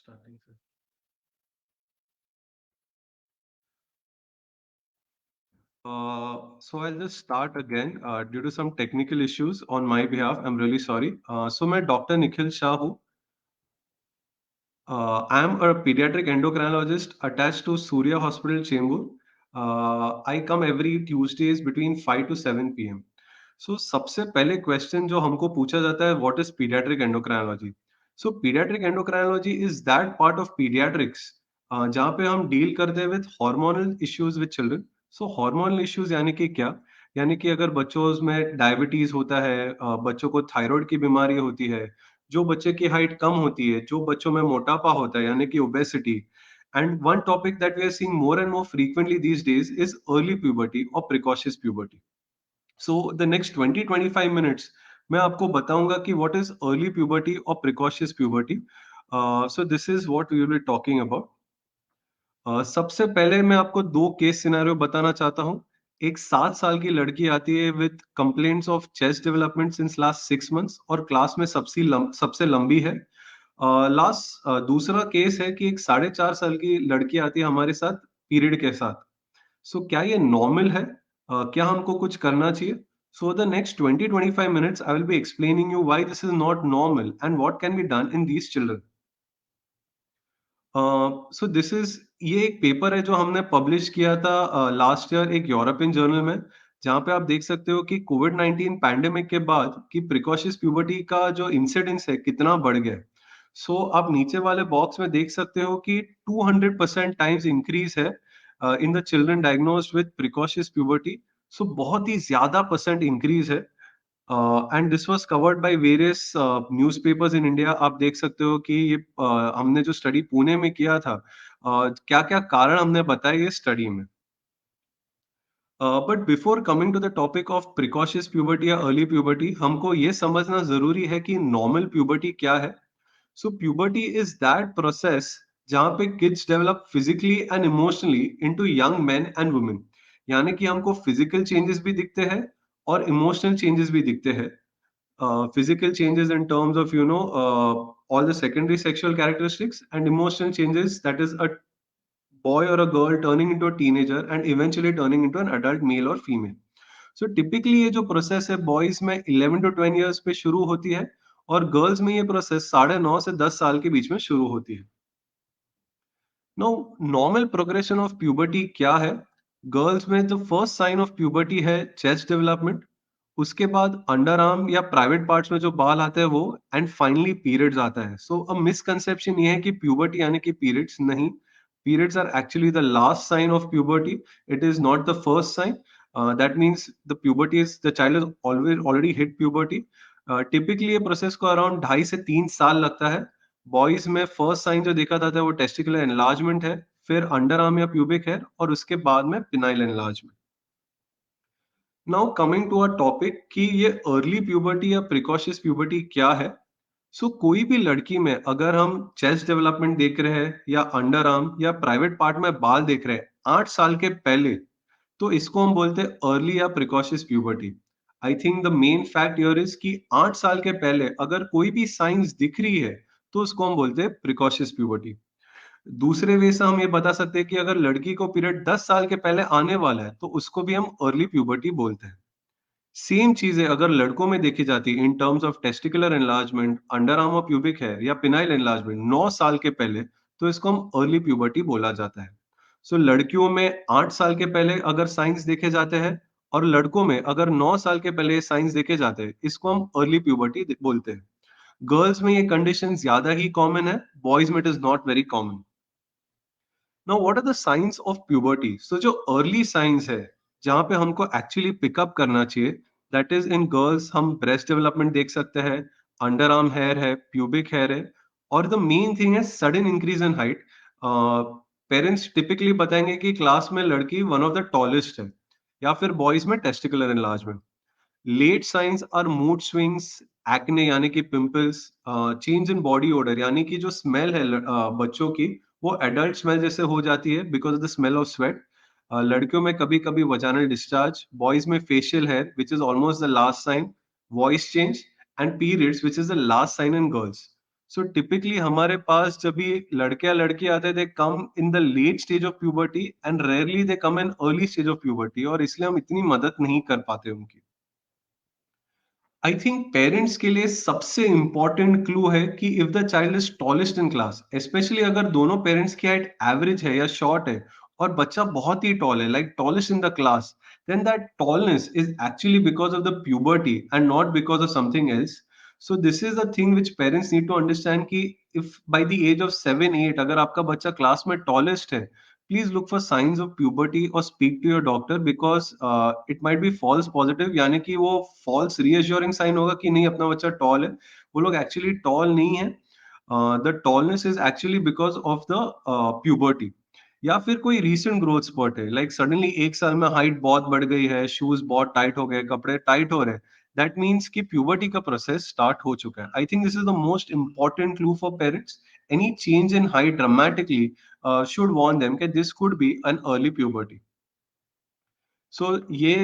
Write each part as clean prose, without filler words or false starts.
Starting, sir. So I'll just start again due to some technical issues on my behalf. I'm really sorry. So मैं doctor Nikhil Shah हूँ. I am a pediatric endocrinologist attached to Surya Hospital, Chembur. I come every Tuesdays between 5 to 7 p.m. So सबसे पहले question जो हमको पूछा जाता है, what is pediatric endocrinology? So pediatric endocrinology is that part of pediatrics जहाँ पे हम डील करते हैं with hormonal issues with children. So hormonal issues यानी कि क्या? यानी कि अगर बच्चों में डायबिटीज होता है, बच्चों को थायराइड की बीमारी होती है, जो बच्चे की हाइट कम होती है, जो बच्चों में मोटापा होता है यानी कि obesity. And one topic that we are seeing more and more frequently these days is early puberty और precocious puberty. So the next 20-25 minutes मैं आपको बताऊंगा कि व्हाट इज अर्ली प्यूबर्टी और precocious puberty. So this is what we will be talking about. सबसे पहले मैं आपको दो केस सिनेरियो बताना चाहता हूँ. एक 7 साल की लड़की आती है with complaints of chest development since last 6 months और क्लास में सबसे लंबी है. दूसरा केस है कि एक 4.5 साल की लड़की आती है हमारे साथ पीरियड के साथ. सो क्या ये नॉर्मल है? क्या हमको कुछ करना चाहिए? सो the next 20-25 minutes I will be explaining you why this is not normal and what can be done in these children. So this is ये एक पेपर है जो हमने पब्लिश किया था लास्ट ईयर एक यूरोपियन जर्नल में, जहाँ पे आप देख सकते हो कि कोविड-19 पैंडेमिक के बाद कि प्रिकॉशियस प्यूबर्टी का जो इंसिडेंस है कितना बढ़ गया है. सो आप नीचे वाले बॉक्स में देख सकते हो कि 200% टाइम्स इंक्रीज है in the children diagnosed with precocious puberty. So बहुत ही ज्यादा परसेंट इंक्रीज है. And this was covered by various newspapers in India. आप देख सकते हो कि ये हमने जो स्टडी पुणे में किया था, क्या-क्या कारण हमने बताए ये स्टडी में. But before coming to the topic of precocious puberty या अर्ली प्यूबर्टी, हमको ये समझना जरूरी है कि नॉर्मल प्यूबर्टी क्या है. सो प्यूबर्टी इज दैट प्रोसेस जहाँ पे kids develop physically and emotionally into young man and women. यानी कि हमको फिजिकल चेंजेस भी दिखते हैं और इमोशनल चेंजेस भी दिखते हैं. Physical changes in terms of all the secondary sexual characteristics, and emotional changes, that is a boy or a girl turning into a teenager and eventually turning into an adult male or female. So typically ये जो process है boys में 11 to 12 years पे शुरू होती है और girls में ये प्रोसेस 9.5 से 10 साल के बीच में शुरू होती है. No, normal progression of puberty क्या है? गर्ल्स में जो फर्स्ट साइन ऑफ प्यूबर्टी है चेस्ट डेवलपमेंट, उसके बाद अंडर आर्म या प्राइवेट पार्ट्स में जो बाल आते हैं वो, एंड फाइनली पीरियड्स आता है. सो अ मिसकंसेप्शन ये है कि प्यूबर्टी यानी कि पीरियड्स नहीं. Periods are actually the last sign of puberty. It is not the first sign. That means the puberty is the child is already hit puberty. Typically ये process को अराउंड 2.5 से 3 साल लगता है. बॉयज में फर्स्ट साइन जो देखा जाता है वो टेस्टिकुलर एनलार्जमेंट है, फिर अंडर आर्म या प्यूबिक हेयर और उसके बाद में penile enlargement. Now coming to a topic कि ये अर्ली प्यूबर्टी या प्रिकॉशियस प्यूबर्टी क्या है. सो कोई भी लड़की में अगर हम चेस्ट डेवलपमेंट देख रहे हैं या अंडर आर्म या प्राइवेट पार्ट में बाल देख रहे हैं 8 साल के पहले, तो इसको हम बोलते हैं अर्ली या precocious puberty. I think the main fact here is कि 8 साल के पहले अगर कोई भी साइंस दिख रही है तो उसको हम बोलते हैं प्रिकॉशियस प्यूबर्टी. दूसरे वे से हम ये बता सकते हैं कि अगर लड़की को पीरियड 10 साल के पहले आने वाला है तो उसको भी हम अर्ली प्यूबर्टी बोलते हैं. सेम चीजें अगर लड़कों में देखी जाती है in terms of testicular enlargement, under arm और प्यूबिक हेयर या पिनाइल एनलार्जमेंट 9 साल के पहले, तो इसको हम अर्ली प्यूबर्टी बोला जाता है. सो लड़कियों में 8 साल के पहले अगर साइंस देखे जाते हैं और लड़कों में अगर 9 साल के पहले साइंस देखे जाते हैं, इसको हम अर्ली प्यूबर्टी बोलते हैं. गर्ल्स में ये कंडीशन ज्यादा ही कॉमन है, बॉयज में it is not very common. Now what are the signs of puberty? So जो अर्ली साइंस है जहां पे हमको एक्चुअली पिकअप करना चाहिए, दैट इज इन गर्ल्स हम ब्रेस्ट डेवलपमेंट देख सकते हैं, अंडर आर्म हेयर है, प्यूबिक हेयर है, और द मेन थिंग है sudden increase in height. Parents typically बताएंगे कि क्लास में लड़की वन ऑफ द टॉलेस्ट है, या फिर बॉयज में testicular enlargement. Late signs are mood swings, acne यानी कि pimples, change in body odour यानी कि जो स्मेल है बच्चों की, वो एडल्ट स्मेल जैसे हो जाती है because of the smell of sweat. लड़कियों में कभी कभी वजानल डिस्चार्ज, बॉयज में facial hair which is almost the last sign, voice change, and periods which is the last sign in girls. So typically हमारे पास जब भी लड़के या लड़की आते, they come in the late stage of puberty and rarely they come in early stage of puberty, और इसलिए हम इतनी मदद नहीं कर पाते उनकी। आई थिंक पेरेंट्स के लिए सबसे इंपॉर्टेंट क्लू है कि if the child is tallest in class, specially अगर दोनों पेरेंट्स की हाइट एवरेज है या शॉर्ट है और बच्चा बहुत ही टॉल है, like tallest in the class, then that tallness is actually because of the puberty and not because of something else. So this is the thing which parents need to understand कि if by the age of 7 8 अगर आपका बच्चा class में tallest है, please look for signs of puberty or speak to your doctor because it might be false positive, यानी कि वो false reassuring sign होगा कि नहीं अपना बच्चा tall है, वो लोग actually tall नहीं है। The tallness is actually because of the puberty, या फिर कोई रीसेंट ग्रोथ स्पॉट है, लाइक सडनली एक साल में हाइट बहुत बढ़ गई है, शूज बहुत टाइट हो गए, कपड़े टाइट हो रहे हैं, दैट मीन्स कि प्यूबर्टी का प्रोसेस स्टार्ट हो चुका है। I think this is the most important clue for parents. Any change in height dramatically should warn them कि this could be an early puberty. So ये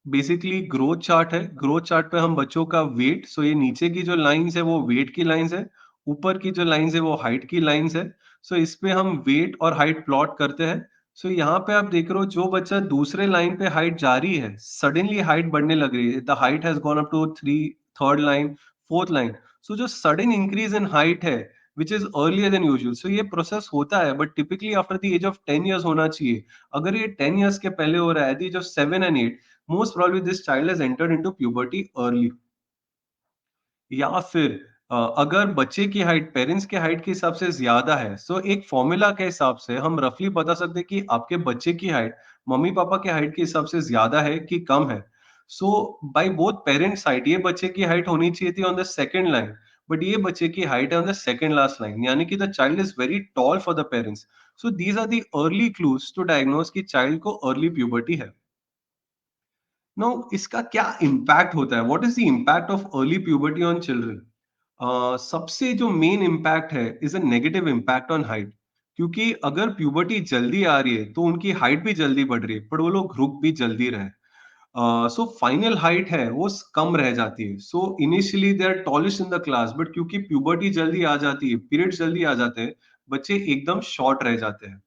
बेसिकली ग्रोथ चार्ट है। Growth chart पे हम बच्चों का वेट, सो ये नीचे की जो लाइंस है वो वेट की लाइंस है, ऊपर की जो लाइंस है वो हाइट की लाइंस है। सो इस पे हम वेट और हाइट प्लॉट करते हैं। सो यहाँ पे आप देख रहे हो जो बच्चा दूसरे लाइन पे हाइट जा रही है, सडनली हाइट बढ़ने लग रही है, the height has gone up to three, third line, fourth line. So जो सडन इंक्रीज इन हाइट है which is earlier than usual, so ये प्रोसेस होता है but typically after the age of 10 years होना चाहिए। अगर ये 10 years के पहले हो रहा है, at the age of 7 and 8, most probably this child has entered into puberty early. या फिर अगर बच्चे की हाइट पेरेंट्स के हाइट के हिसाब से ज्यादा है, सो एक फॉर्मूला के हिसाब से हम रफली बता सकते हैं कि आपके बच्चे की हाइट मम्मी पापा के हाइट के हिसाब से ज्यादा है कि कम है। So by both parents side ये बच्चे की हाइट होनी चाहिए थी on the second line, but ये बच्चे की हाइट है on the second last line, यानी कि the child is very tall for the parents. So these are the early clues to diagnose कि चाइल्ड को अर्ली प्यूबर्टी है। नाउ इसका क्या इम्पैक्ट होता है, what is the impact of early puberty on children? सबसे जो मेन इम्पैक्ट है is a negative impact on height, क्योंकि अगर प्यूबर्टी जल्दी आ रही है तो उनकी हाइट भी जल्दी बढ़ रही है, पर वो लोग रुक भी जल्दी रहे। सो फाइनल हाइट है वो कम रह जाती है। So initially they are tallest in the class, but क्योंकि प्यूबर्टी जल्दी आ जाती है, पीरियड्स जल्दी आ जाते हैं, बच्चे एकदम शॉर्ट रह जाते हैं।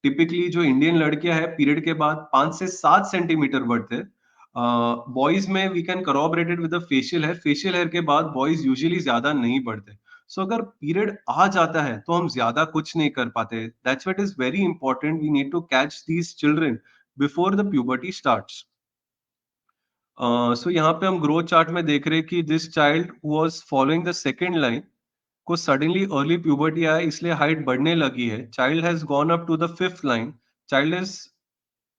टिपिकली जो इंडियन लड़कियां हैं पीरियड के बाद 5 से 7 सेंटीमीटर बढ़ते हैं। बॉयज में we can corroborate with the facial hair, facial hair के बाद बॉयज यूजुअली ज्यादा नहीं बढ़ते। सो अगर पीरियड आ जाता है तो हम ज्यादा कुछ नहीं कर पाते, that's what is very important, we need to catch these children before the puberty starts. So यहाँ पे हम ग्रोथ चार्ट में देख रहे हैं कि this child was following the second line, को सडनली अर्ली प्यूबर्टी आया इसलिए हाइट बढ़ने लगी है, child has gone up to the fifth line, child has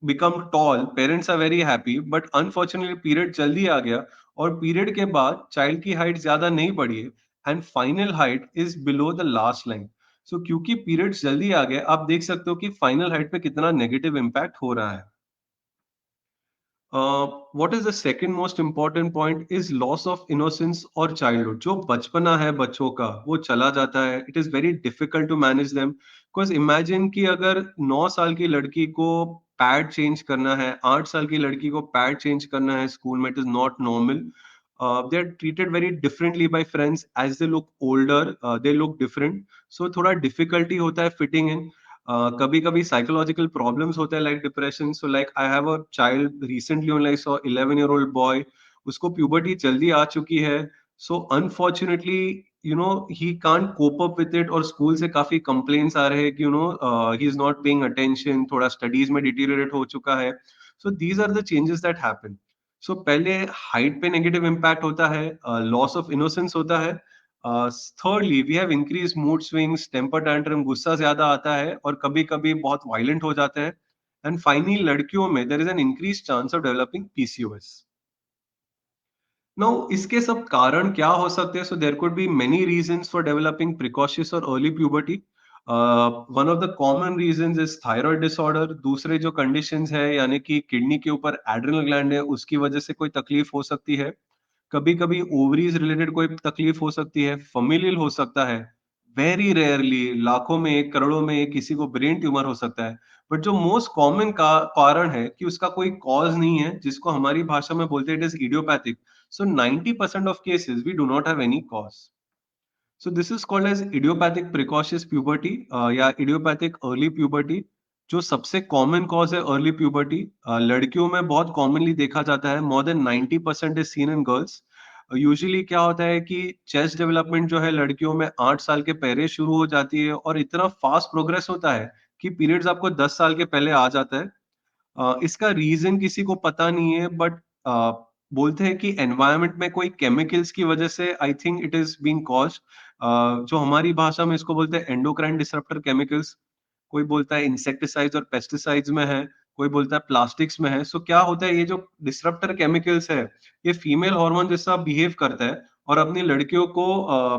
become tall, parents are very happy, but unfortunately period जल्दी आ गया और पीरियड के बाद चाइल्ड की हाइट ज्यादा नहीं बढ़ी है and final height is below the last line. So क्योंकि पीरियड्स जल्दी आ गए, आप देख सकते हो कि फाइनल हाइट पे कितना नेगेटिव इम्पैक्ट हो रहा है। What is the second most important point is loss of innocence और चाइल्डहुड। जो बचपना है बच्चों का वो चला जाता है, it is very difficult to manage them, because imagine कि अगर 9 साल की लड़की को पैड चेंज करना है, 8 साल की लड़की को पैड चेंज करना है स्कूल में, it is not normal. They are treated very differently by friends as they look older, they look different. So थोड़ा डिफिकल्टी होता है फिटिंग इन। कभी कभी साइकोलॉजिकल प्रॉब्लम्स होते हैं like depression. So like I have a child recently only, I saw 11 year old boy, उसको puberty जल्दी आ चुकी है। So unfortunately you know he can't cope up with it, और स्कूल से काफी कंप्लेन्स आ रहे हैं कि he is not paying attention, थोड़ा स्टडीज में डिटीरियरेट हो चुका है। So these are the changes that happen. So पहले हाइट पे नेगेटिव इम्पैक्ट होता है, लॉस ऑफ इनोसेंस होता है, thirdly we have increased mood swings, temper tantrum, गुस्सा ज्यादा आता है और कभी कभी बहुत वायलेंट हो जाते हैं। एंड फाइनली लड़कियों में there is an increase chance of developing PCOS. Now इसके सब कारण क्या हो सकते हैं? So there could be many reasons for developing precocious और early puberty. One of the common reasons is thyroid disorder. दूसरे जो कंडीशंस है यानी कि किडनी के ऊपर एड्रेनल ग्लैंड है, उसकी वजह से कोई तकलीफ हो सकती है। कभी कभी ओवरीज रिलेटेड कोई तकलीफ हो सकती है, फमिलियल हो सकता है, वेरी रेयरली लाखों में एक, करोड़ों में एक किसी को ब्रेन ट्यूमर हो सकता है। बट जो मोस्ट कॉमन का कारण है कि उसका कोई कॉज नहीं है, जिसको हमारी भाषा में बोलते हैं it is idiopathic. So 90% of cases we do not have any cause. So this is called as idiopathic precocious puberty या इडियोपैथिक अर्ली प्यूबर्टी। जो सबसे कॉमन कॉज है अर्ली प्यूबर्टी, लड़कियों में बहुत कॉमनली देखा जाता है, more than 90% is seen in girls. Usually क्या होता है कि चेस्ट डेवलपमेंट जो है लड़कियों में 8 साल के पहले शुरू हो जाती है और इतना फास्ट प्रोग्रेस होता है कि पीरियड्स आपको 10 साल के पहले आ जाता है। इसका रीजन किसी को पता नहीं है, बट बोलते हैं कि एनवायरनमेंट में कोई केमिकल्स की वजह से I think it is being caused. जो हमारी भाषा में इसको बोलते हैं एंडोक्राइन डिसरप्टर केमिकल्स। कोई बोलता है इंसेक्टिसाइड्स और पेस्टिसाइड्स में है, कोई बोलता है प्लास्टिक्स में है। सो क्या होता है, ये जो डिसरप्टर केमिकल्स है, ये फीमेल हार्मोन जैसा बिहेव करता है और अपनी लड़कियों को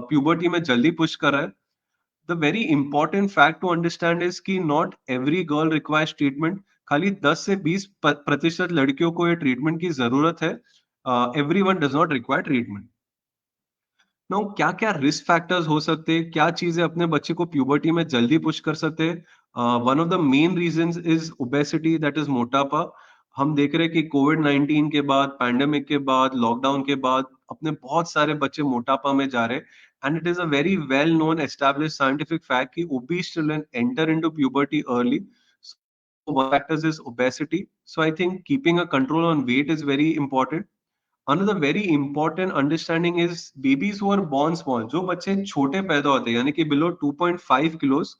प्यूबर्टी में जल्दी पुश कर रहा है। The very important fact to understand is कि not every girl requires treatment। खाली 10 से 20% लड़कियों को ये ट्रीटमेंट की जरूरत है। Everyone does not require treatment। Now क्या क्या रिस्क फैक्टर्स हो सकते हैं, क्या चीजें अपने बच्चे को प्यूबर्टी में जल्दी पुश कर सकते हैं। One of the main reasons is obesity, that is मोटापा। हम देख रहे हैं कि कोविड-19 के बाद, पैंडेमिक के बाद, लॉकडाउन के बाद अपने बहुत सारे बच्चे मोटापा में जा रहे हैं। And it is a very well known establish scientific fact कि obese children enter into puberty early. one factors is obesity, so I think keeping a control on weight is very important। Another very important understanding is babies who are born small, जो बच्चे छोटे पैदा होते हैं यानी कि below 2.5 kilos,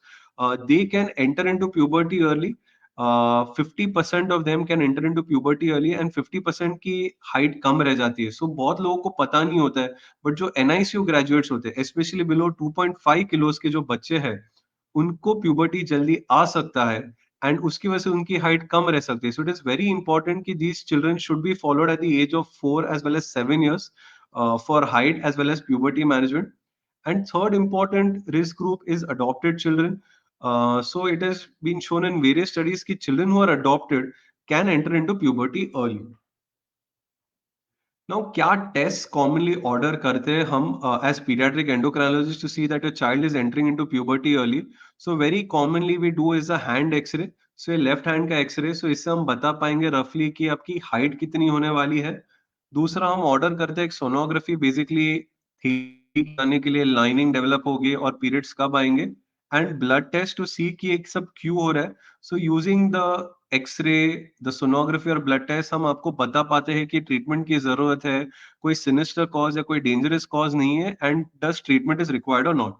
they can enter into puberty early। 50% of them can enter into puberty early and 50% की height कम रह जाती है। सो बहुत लोगों को पता नहीं होता है, बट जो NICU ग्रेजुएट्स होते हैं, स्पेशली बिलो 2.5 किलोज के जो बच्चे हैं, उनको प्यूबर्टी जल्दी आ सकता है एंड उसकी वजह से उनकी हाइट कम रह सकती है। So it is very important कि these children should be followed at the age of 4 as well as 7 years for height as well as puberty management। And third important risk group is adopted children। So it has been shown in various studies कि children who are adopted can enter into puberty early। Now क्या test commonly order करते हैं हम as pediatric endocrinologist to see that your child is entering into puberty early. So very commonly we do is a hand x-ray. So ये left hand का x-ray, so इससे हम बता पाएंगे रफली कि आपकी हाइट कितनी होने वाली है। दूसरा हम ऑर्डर करते हैं एक सोनोग्राफी, बेसिकली ठीक करने के लिए लाइनिंग डेवलप होगी और पीरियड्स कब आएंगे, and blood test to see कि एक सब क्यों हो रहा है। So using the X-ray, the sonography और ब्लड टेस्ट हम आपको बता पाते हैं कि ट्रीटमेंट की जरूरत है, कोई सिनिस्टर कॉज या कोई डेंजरस कॉज नहीं है, and does treatment is required और not.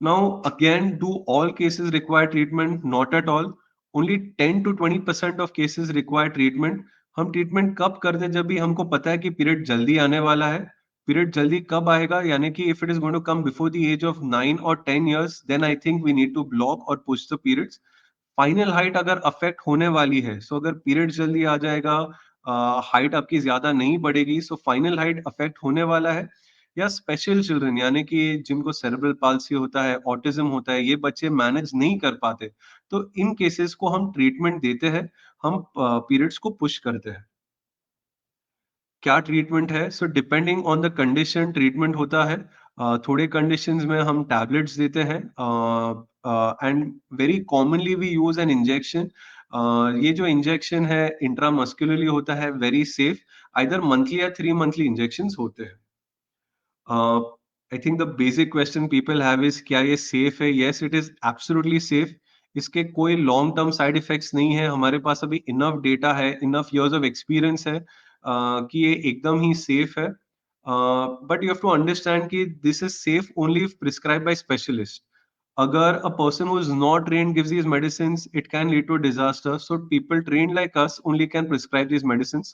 Now, again, do all cases require treatment? Not at all. Only 10 to 20% of cases require treatment। हम ट्रीटमेंट कब करते हैं, जब भी हमको पता है कि पीरियड जल्दी आने वाला है। पीरियड जल्दी कब आएगा, यानी कि if it is going to come before the age of 9 or 10 years, then I think we need to block और push the periods. Final height अगर अफेक्ट होने वाली है, सो अगर पीरियड जल्दी आ जाएगा, हाइट आपकी ज्यादा नहीं बढ़ेगी, सो फाइनल हाइट अफेक्ट होने वाला है। या स्पेशल चिल्ड्रन यानी कि जिनको सेरेब्रल पाल्सी होता है, ऑटिज्म होता है, ये बच्चे मैनेज नहीं कर पाते, तो इन केसेस को हम ट्रीटमेंट देते हैं, हम पीरियड्स को पुश करते हैं। क्या ट्रीटमेंट है, so depending on the condition treatment होता है। थोड़े कंडीशंस में हम टैबलेट्स देते हैं, and very commonly we use an injection. ये जो इंजेक्शन है इंट्रामस्कुलरली होता है, वेरी सेफ। आइदर मंथली या 3 मंथली इंजेक्शन होते हैं। I think the basic question people have is क्या ये सेफ है? Yes, it is absolutely safe. इसके कोई लॉन्ग टर्म साइड इफेक्ट्स नहीं है। हमारे पास अभी इनफ डेटा है, इनफ इयर्स ऑफ एक्सपीरियंस है कि ये एकदम ही सेफ है। But you have to understand कि this is safe only if prescribe by specialist. अगर a person who is not trained gives these medicines, it can lead to a disaster। So people trained like us only can prescribe these medicines।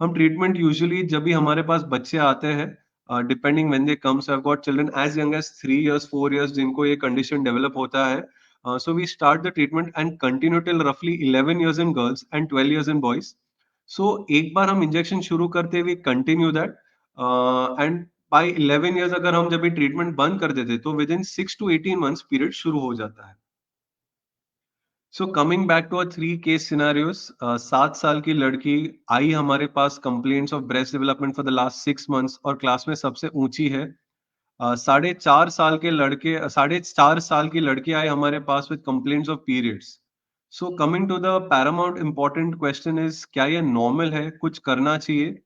हम treatment usually जब भी हमारे पास बच्चे आते हैं, depending when they come, so I have got children as young age 3 years 4 years जिनको ये कंडीशन डेवलप होता है। So we start the treatment and continue till रफली 11 years in girls and 12 years in boys. So एक बार हम injection शुरू करते हुए continue that, and by 11 years अगर हम जब भी ट्रीटमेंट बंद कर देते तो within 6 to 18 months period शुरू हो जाता है। So coming back to 3 case scenarios. 7 साल की लड़की आई हमारे पास complaints of breast development for the last 6 months और क्लास में सबसे ऊंची है। 4.5 साल के लड़के 4.5 साल की लड़की आई हमारे पास with complaints of periods. So coming to the paramount important question is क्या ये नॉर्मल है, कुछ करना चाहिए?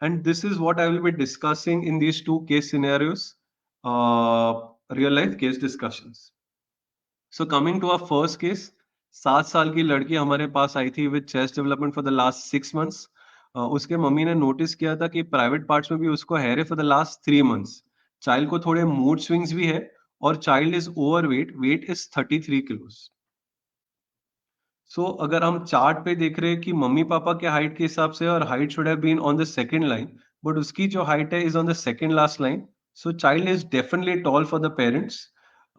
And this is what I will be discussing in these 2 case scenarios. real life case discussions. So coming to our first case, 7 साल की लड़की हमारे पास आई थी with chest development for the last 6 months. उसके मम्मी ने नोटिस किया था कि प्राइवेट पार्ट्स में भी उसको हेयर है for the last 3 months. Child को थोड़े मूड स्विंग्स भी है और child is overweight is 33 kilos. So अगर हम चार्ट पे देख रहे हैं कि मम्मी पापा के हाइट के हिसाब से और height should have been on the second line, but उसकी जो हाइट है is on the second last line. So child is definitely tall for the parents.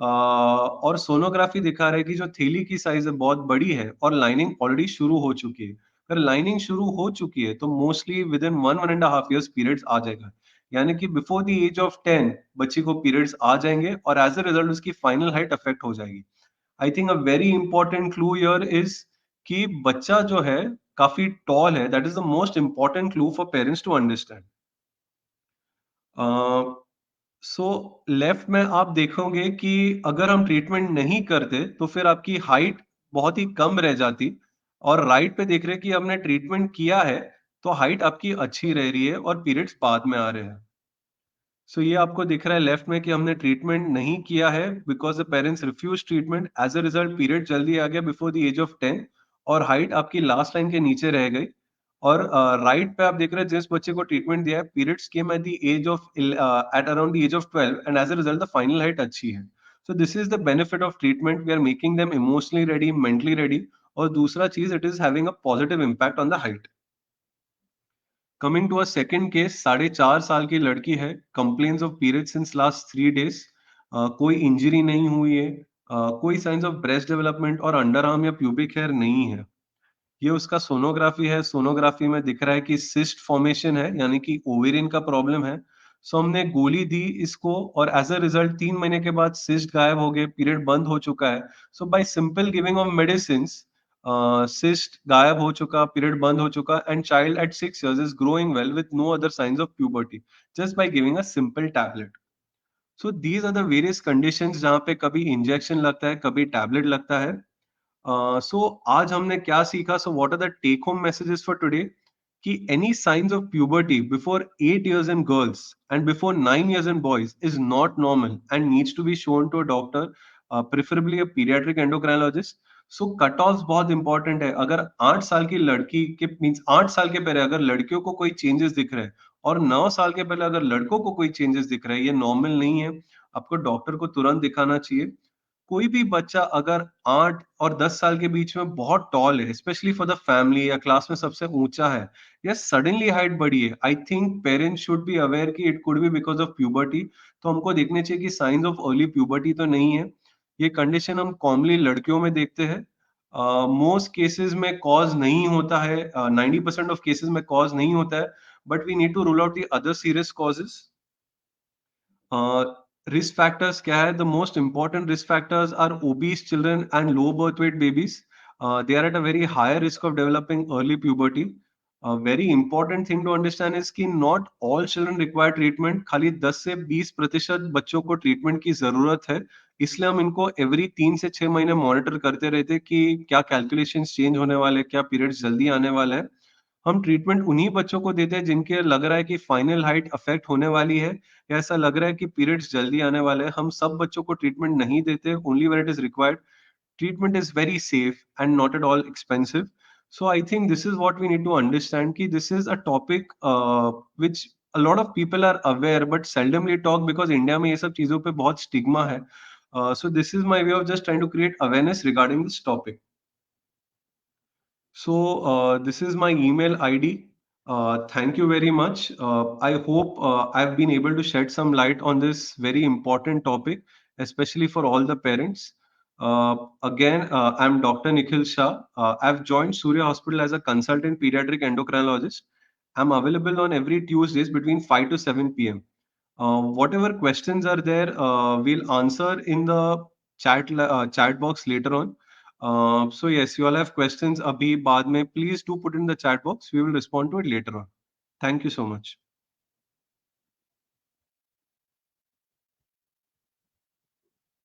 और सोनोग्राफी दिखा रहा है कि जो थैली की साइज है बहुत बड़ी है और लाइनिंग ऑलरेडी शुरू हो चुकी है. अगर लाइनिंग शुरू हो चुकी है तो मोस्टली विद इन 1.5 years पीरियड्स आ जाएगा. यानी कि बिफोर द एज ऑफ 10 बच्ची को पीरियड्स आ जाएंगे और एज अ रिजल्ट उसकी फाइनल हाइट अफेक्ट हो जाएगी. I think a very important clue here is कि बच्चा जो है काफी टॉल है. That is the most important clue for parents to understand. So left में आप देखोगे कि अगर हम ट्रीटमेंट नहीं करते तो फिर आपकी हाइट बहुत ही कम रह जाती. और राइट पे देख रहे हैं कि हमने ट्रीटमेंट किया है तो हाइट आपकी अच्छी रह रही है और पीरियड्स बाद में आ रहे हैं. सो ये आपको दिख रहा है लेफ्ट में कि हमने ट्रीटमेंट नहीं किया है because the parents refuse treatment. As a result period जल्दी आ गया बिफोर द एज ऑफ 10 और हाइट आपकी लास्ट लाइन के नीचे रह गई. और राइट पे आप देख रहे हैं जिस बच्चे को ट्रीटमेंट दिया है periods came at the age of eight around the age of 12 and as a result the final height अच्छी है. So this is the benefit of treatment. We are making them emotionally ready, mentally ready. और दूसरा चीज it is having a positive impact on the height. Coming to a second case, 4.5 साल की लड़की है, complains of period since last 3 days. कोई injury नहीं हुई है. कोई साइंस ऑफ ब्रेस्ट डेवलपमेंट और अंडर आर्म या प्यूबिक हेयर नहीं है. ये उसका सोनोग्राफी है. सोनोग्राफी में दिख रहा है कि सिस्ट फॉर्मेशन है यानी कि ओवेरियन का प्रॉब्लम है. सो हमने गोली दी इसको और एज अ रिजल्ट 3 महीने के बाद सिस्ट गायब हो गए, पीरियड बंद हो चुका है. So by simple giving of medicine cyst गायब हो चुका, पीरियड बंद हो चुका and child at 6 years is growing well with no other signs of puberty just by giving a simple tablet. So these are the various conditions जहाँ पे कभी injection लगता है, कभी टैबलेट लगता है. सो आज हमने क्या सीखा? So what are the take home messages for today? कि any signs of puberty before 8 years in girls and before 9 years in boys is not normal and needs to be shown to a doctor, preferably a pediatric endocrinologist. So cut off बहुत important है. अगर 8 साल की लड़की के means 8 साल के पहले अगर लड़कियों को कोई चेंजेस दिख रहे हैं और 9 साल के पहले अगर लड़कों को कोई चेंजेस दिख रहे हैं, ये नॉर्मल नहीं है. आपको डॉक्टर को तुरंत दिखाना चाहिए. कोई भी बच्चा अगर 8 और 10 साल के बीच में बहुत टॉल है, स्पेशली फॉर द फैमिली या क्लास में सबसे ऊंचा है या सडनली हाइट बढ़ी है, I think parents should be aware कि it could be because of puberty. तो हमको देखने चाहिए कि साइंस ऑफ अर्ली प्यूबर्टी तो नहीं है. ये कंडीशन हम कॉमनली लड़कियों में देखते हैं. मोस्ट केसेस में कॉज नहीं होता है. 90% ऑफ केसेस में कॉज नहीं होता है. But we need to rule out the other serious causes. Risk factors क्या है? The most important risk factors are obese children and low birth weight babies. They are at a very higher risk of developing early puberty. A very important thing to understand is कि not all children require treatment. खाली 10 से 20% बच्चों को treatment की जरूरत है. इसलिए हम इनको एवरी 3 से 6 महीने मॉनिटर करते रहते हैं कि क्या कैलकुलेशन चेंज होने वाले, क्या पीरियड्स जल्दी आने वाले हैं. हम ट्रीटमेंट उन्हीं बच्चों को देते हैं जिनके लग रहा है कि फाइनल हाइट अफेक्ट होने वाली है या ऐसा लग रहा है कि पीरियड्स जल्दी आने वाले हैं. हम सब बच्चों को ट्रीटमेंट नहीं देते, only when it is required. Treatment is very safe and not at all expensive. So I think this is what we need to understand कि this is a topic which a lot of people are aware but seldomly talk because India में ये सब चीजों पे बहुत stigma है. So this is my way of just trying to create awareness regarding this topic. So this is my email ID. Thank you very much. I hope I've been able to shed some light on this very important topic, especially for all the parents. Again, I'm Dr. Nikhil Shah. I've joined Surya Hospital as a consultant pediatric endocrinologist. I'm available on every Tuesdays between 5 to 7 p.m. Whatever questions are there, we'll answer in the chat box later on. So yes, you all have questions. Abhi baad mein, please do put in the chat box. We will respond to it later on. Thank you so much.